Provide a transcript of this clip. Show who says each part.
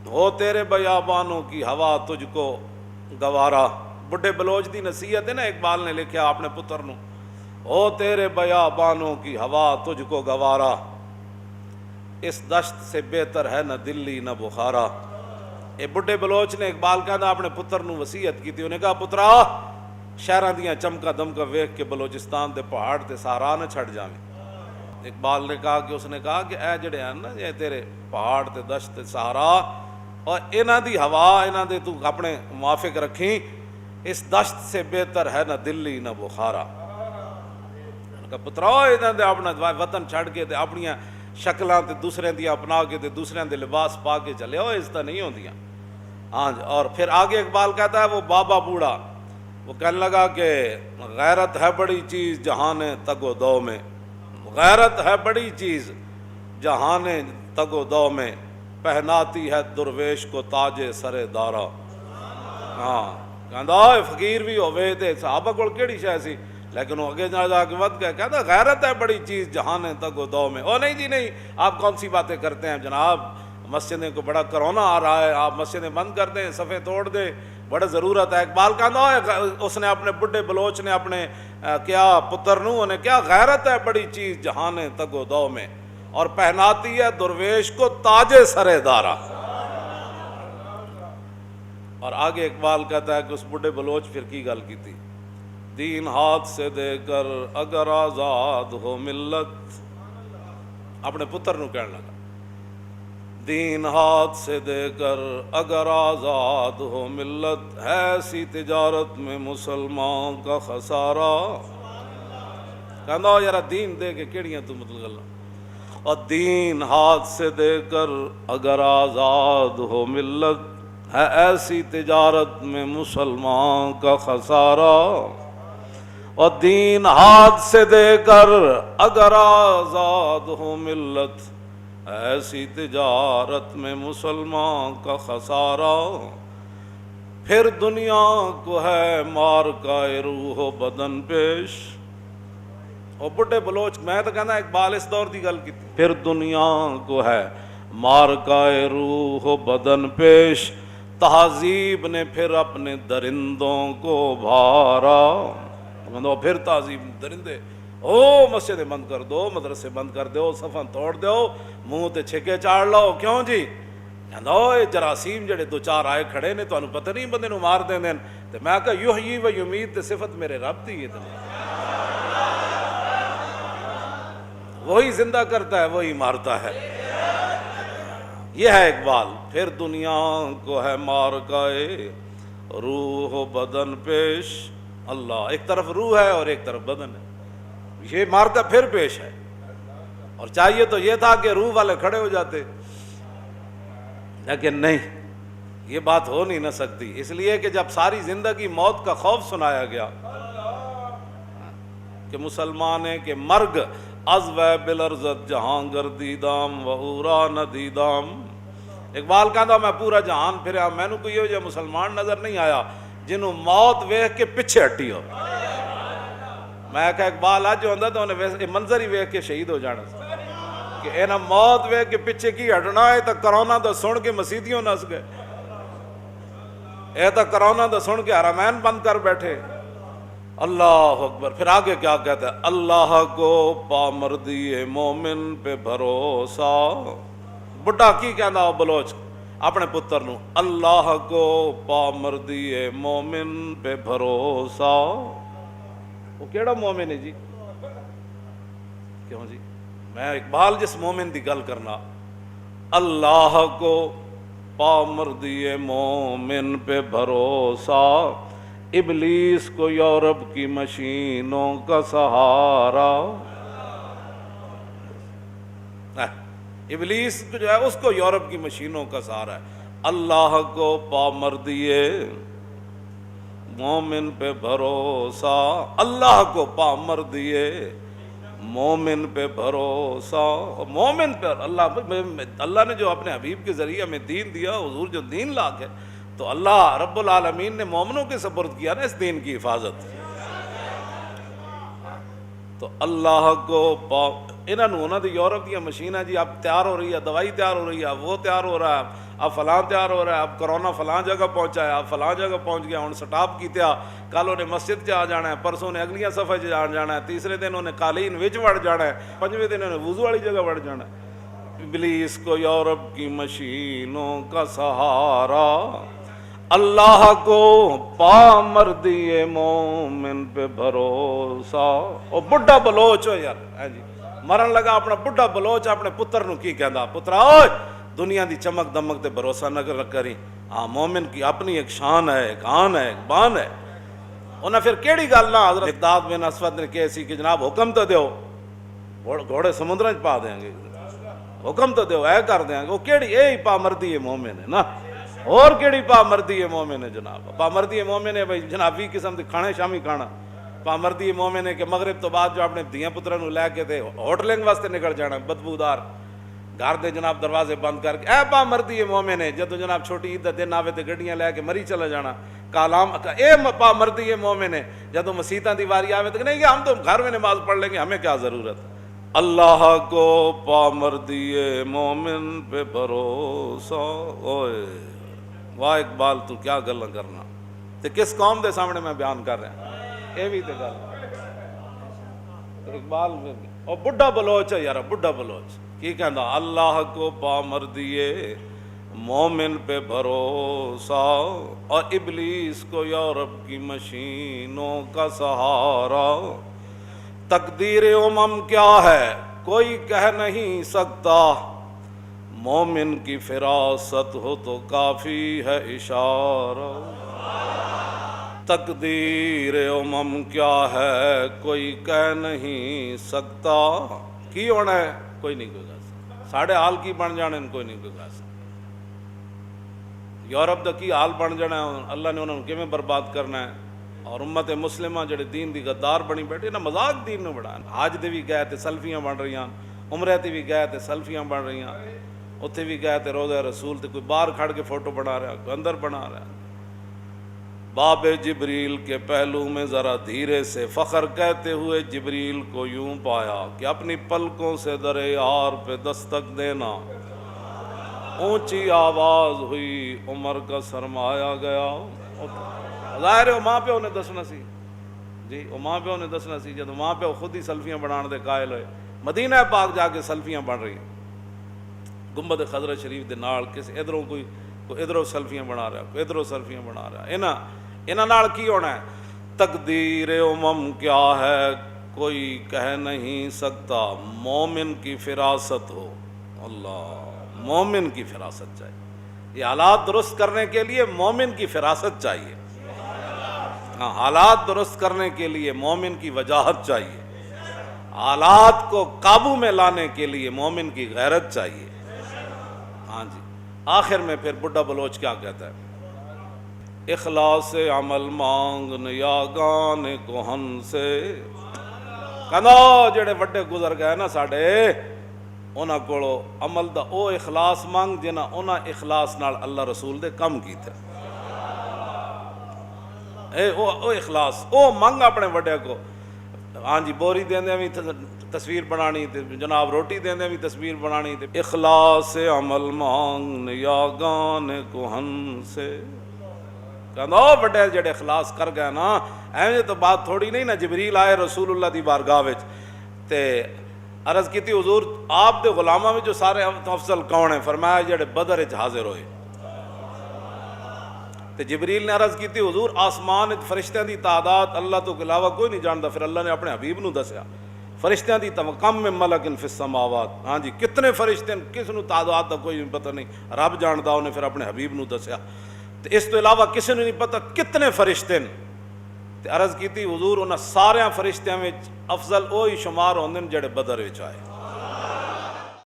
Speaker 1: ہو تیرے بیابانوں کی ہوا تجھ کو گوارا. بڈھے بلوچ دی نصیحت ہے نا, اقبال نے لکھا اپنے پتر نو, ہو تیرے بیابانوں کی ہوا تجھ کو گوارا, اس دشت سے بہتر ہے نہ دلی نہ بخارا. اے بڈھے بلوچ نے اقبال کہنا اپنے پتر نو وصیت کی تھی, انہیں کہا پترا شہراں دیاں چمکا دمکا ویکھ کے بلوچستان دے پہاڑ تے سہارا نہ چھڑ جاویں. اقبال نے کہا کہ اس نے کہا کہ اے جڑے ہیں نا یہ تیرے پہاڑ تے دشت تے سہارا, اور انہاں دی ہوا انہاں دے تو اپنے موافق رکھیں, اس دشت سے بہتر ہے نہ دلی نہ بخارا. پترا انہاں دے اپنا وطن چھڑ کے تے اپنیاں شکلاں تے دوسرے دی اپنا کے تے دوسرے دے لباس پا کے چلے ہو, اس طرح نہیں ہوندیاں. ہاں اور پھر آگے اقبال کہتا ہے وہ بابا بوڑھا وہ کہنے لگا کہ غیرت ہے بڑی چیز جہان تگ و دو میں, غیرت ہے بڑی چیز جہان تگ و دو میں, پہناتی ہے درویش کو تاج سر دارا. ہاں کہندا فقیر بھی ہوئے تے صحابہ کول کیڑی شے سی, لیکن وہ آگے جا کے ود گئے, کہتا غیرت ہے بڑی چیز جہان تگ و دو میں. او نہیں جی نہیں, آپ کون سی باتیں کرتے ہیں جناب, مسجدیں کو بڑا کرونا آ رہا ہے, آپ مسجدیں بند کر دیں, صفیں توڑ دیں, بڑا ضرورت ہے. اقبال کہتا اس نے اپنے بڈھے بلوچ نے اپنے کیا پتر نو انہیں کیا غیرت ہے بڑی چیز جہان تگ و دو میں, اور پہناتی ہے درویش کو تاج سر دارا. اور آگے اقبال کہتا ہے کہ اس بڈھے بلوچ پھر کی گل کی تھی, دین ہاتھ سے دے کر اگر آزاد ہو ملت, اپنے پتر نو کہنے لگا دین ہاتھ سے دے کر اگر آزاد ہو ملت, ایسی تجارت میں مسلمان کا خسارہ. کہنا یارا دین دے کے کیڑیاں تو مطلب گلا, اور دین ہاتھ سے دے کر اگر آزاد ہو ملت, ہے ایسی تجارت میں مسلمان کا خسارہ. اور دین ہاتھ سے دے کر اگر آزاد ہو ملت, ایسی تجارت میں مسلمان کا خسارہ. پھر دنیا کو ہے مار کا روح و بدن پیش. اور بڈھے بلوچ میں تو کہنا اقبال اس دور دی گل کی تھی, پھر دنیا کو ہے مار کا روح و بدن پیش, تہذیب نے پھر اپنے درندوں کو بھارا. پھر تہذیب درندے او مسجدیں بند کر دو, مدرسے بند کر دو, صفاں توڑ دو, منہ تے چھکے چاڑ لو. کیوں جی, کہندا جراثیم جڑے دو چار آئے کھڑے نے تانوں پتہ نہیں بندے نو مار دیں. تے میں کہا یحیی و یمیت تے صفت میرے رب دی ہے, وہی زندہ کرتا ہے وہی مارتا ہے. یہ ہے اقبال, پھر دنیا کو ہے مار کا روح و بدن پیش. اللہ ایک طرف روح ہے اور ایک طرف بدن ہے, یہ مار کا پھر پیش ہے. اور چاہیے تو یہ تھا کہ روح والے کھڑے ہو جاتے, لیکن نہیں, یہ بات ہو نہیں نہ سکتی. اس لیے کہ جب ساری زندگی موت کا خوف سنایا گیا کہ مسلمان ہے کہ مرگ از و بلرزت جہاں گردیدام و اورا ندیدام. اقبال کہتا میں پورا جہان پھریا, میں نے کوئی یہ مسلمان نظر نہیں آیا جنہوں موت ویکھ کے پیچھے ہٹی ہو. میں کہا اقبال آج جو ہوندہ تو انہیں منظر ہی ویکھ کے شہید ہو جانا کہ انہیں موت ویکھ کے پیچھے کی ہٹنا ہے. تو کرونا تو سن کے مسیدیوں نس گئے, اے تو کرونا تو سن کے حرمین بند کر بیٹھے. اللہ اکبر. پھر آگے کیا کہتا ہے, اللہ کو پامردی مومن پہ بھروسہ. بڑھا کی کہنا بلوچ اپنے پتر نو, اللہ کو پامردی مومن پہ بھروسہ. وہ کیڑا مومن ہے جی, کیوں جی, میں اقبال جس مومن دی گل کرنا, اللہ کو پامردی مومن پہ بھروسہ, ابلیس کو یورپ کی مشینوں کا سہارا. ابلیس جو ہے اس کو یورپ کی مشینوں کا سہارا ہے. اللہ کو پامردی مومن پہ بھروسہ, اللہ کو پامردی مومن پہ بھروسہ. مومن پہ اللہ نے جو اپنے حبیب کے ذریعے ہمیں دین دیا, حضور جو دین لا کے, تو اللہ رب العالمین نے مومنوں کے سپرد کیا نا اس دین کی حفاظت. تو اللہ کو انہوں نے انہوں نے یورپ دیا مشینیں جی اب تیار ہو رہی ہے، دوائی تیار ہو رہی ہے، وہ تیار ہو رہا ہے، اب فلاں تیار ہو رہا ہے، اب کرونا فلاں جگہ پہنچا ہے، اب فلاں جگہ پہنچ گیا، ہوں سٹاپ کیتیا، کل انہیں مسجد آ جانا ہے، پرسوں نے اگلیاں صفحے جانا ہے، تیسرے دن انہیں قالین وچ وڑ جانا ہے، پنجویں دن انہیں وضو والی جگہ وڑ جانا ہے۔ ابلیس کو یورپ کی مشینوں کا سہارا، اللہ کو پا مردی مومن پہ بھروسہ۔ او بڈھا بلوچ ہو یار، جی مرن لگا اپنا بڈھا بلوچ اپنے پتر نو کی کہندا، پترا اوئے دنیا دی چمک دمک تے بھروسہ نہ کری، ہاں مومن کی اپنی ایک شان ہے، ایک آن ہے، ایک بان ہے۔ انہاں پھر کیڑی گل نہ حضرت مقداد بن اسود نے کہی سی کہ جناب حکم تو دیو، گھوڑے سمندر چ پا دیں گے، حکم تو دیو اے کر دیں گے، وہ کیڑی اے ہی پا مردی ہے مومن ہے نا، اور کیڑی پا مردی ہے مومن ہے جناب، پا مردی ہے مومن ہے بھائی جناب 20 قسم دے کھانے شامی کھانا، پا مردی ہے مومن ہے کہ مغرب تو بعد جو اپنے دھیاں پتروں نو لے کے تے ہوٹلنگ واسطے نکل جانا بدبودار گھر دے جناب دروازے بند کر کے، اے پا مردی ہے مومن ہے جدو جناب چھوٹی عید دا دن آوے تے گڈیاں لے کے مری چلا جانا، کالام اے پا مردی ہے مومن ہے جدو مسیتاں دی واری آوے تے نہیں ہم تو گھر میں نماز پڑھ لیں گے ہمیں کیا ضرورت ہے۔ اللہ کو پا مردی مومن پہ بھروسہ، اوئے واہ اقبال تو کیا گلاں کرنا تے کس قوم دے سامنے میں بیان کر رہا ہوں، اے بھی تے گل اقبال اور بڈھا بلوچ ہے یار، بڈھا بلوچ کی کہندا، اللہ کو پا مردی مومن پہ بھروسہ اور ابلیس کو یورپ کی مشینوں کا سہارا، تقدیر امم کیا ہے کوئی کہہ نہیں سکتا، مومن کی فراست ہو تو کافی ہے اشارہ، تقدیر امم کیا ہے کوئی کہہ نہیں سکتا، کی ہونا ہے کوئی نہیں کوئی کہہ سکتا، ساڑھے حال کی بن جانے کوئی نہیں کوئی کہہ سکتا، یورپ دا کی حال بن جانا ہے، اللہ نے انہوں نے کیویں برباد کرنا ہے، اور امت مسلمہ جڑے دین دی غدار بنی بیٹھے نا، مذاق دین نو بڑھا، حج دے بھی گئے تے سیلفیاں بن رہی ہیں، عمرے تے بھی گئے تے سیلفیاں بن رہی ہیں، اتھے بھی گئے تے روضہ رسول تے کوئی باہر کھڑ کے فوٹو بنا رہا ہے، کوئی اندر بنا رہا ہے۔ باب جبریل کے پہلو میں ذرا دھیرے سے فخر کہتے ہوئے جبریل کو یوں پایا کہ اپنی پلکوں سے در یار پہ دستک دینا، اونچی آواز ہوئی عمر کا سرمایا گیا، ظاہر ہے ماں پیو نے دسنا سی جی، وہ ماں پیو نے دسنا سی، جب ماں پیو خود ہی سلفیاں بنان دے قائل ہوئے، مدینہ پاک جا کے سلفیاں بن رہی گنبد خضرہ شریف دے نال، کسی ادھروں کوئی ادھروں سلفیاں بنا رہا، کوئی ادھروں سلفیاں بنا رہا، انہاں نال کی ہونا ہے، تقدیر امم کیا ہے کوئی کہہ نہیں سکتا، مومن کی فراست ہو، اللہ مومن کی فراست چاہیے، یہ حالات درست کرنے کے لیے مومن کی فراست چاہیے، ہاں حالات درست کرنے کے لیے مومن کی وجاہت چاہیے، حالات کو قابو میں لانے کے لیے مومن کی غیرت چاہیے۔ ہاں جی، آخر میں پھر بڈھا بلوچ کیا کہتا ہے، اخلاص عمل مانگ نیاگان کوہن سے، کہنا جڑے وڈے گزر گئے نا ساڈے، انہاں کولو عمل دا او اخلاص مانگ جنہاں انہاں اخلاص نال اللہ رسول دے کم کیتے، او اخلاص او منگ اپنے وڈے کو، ہاں جی بوری دیندے بھی تصویر بنانی تے جناب روٹی دیندے بھی تصویر بنانی تے، اخلاص عمل مانگ نیاگان کوہن سے، کہنا وڈے جڑے اخلاص کر گئے نا، ایویں تو بات تھوڑی نہیں نا، جبریل آئے رسول اللہ دی بارگاہ وچ تے عرض کیتی حضور آپ دے غلاماں وچ جو سارے افضل کون ہیں، فرمایا جڑے بدر وچ حاضر ہوئے، تے جبریل نے عرض کیتی حضور آسمان فرشتیاں دی تعداد اللہ تو علاوہ کوئی نہیں جانتا، پھر اللہ نے اپنے حبیب نو دسیا فرشتیاں دی کم میں ملک فی السماوات، ہاں جی کتنے فرشتے ہیں کس نو تعداد دا کوئی پتہ نہیں، رب جاندا، انہیں پھر اپنے حبیب نو دسیا، تے اس تو علاوہ کسی نے نہیں پتہ کتنے فرشتے ہیں، تے عرض کیتی حضور انہاں سارے فرشتیاں وچ افضل وہی شمار ہوندے جڑے بدر وچ آئے،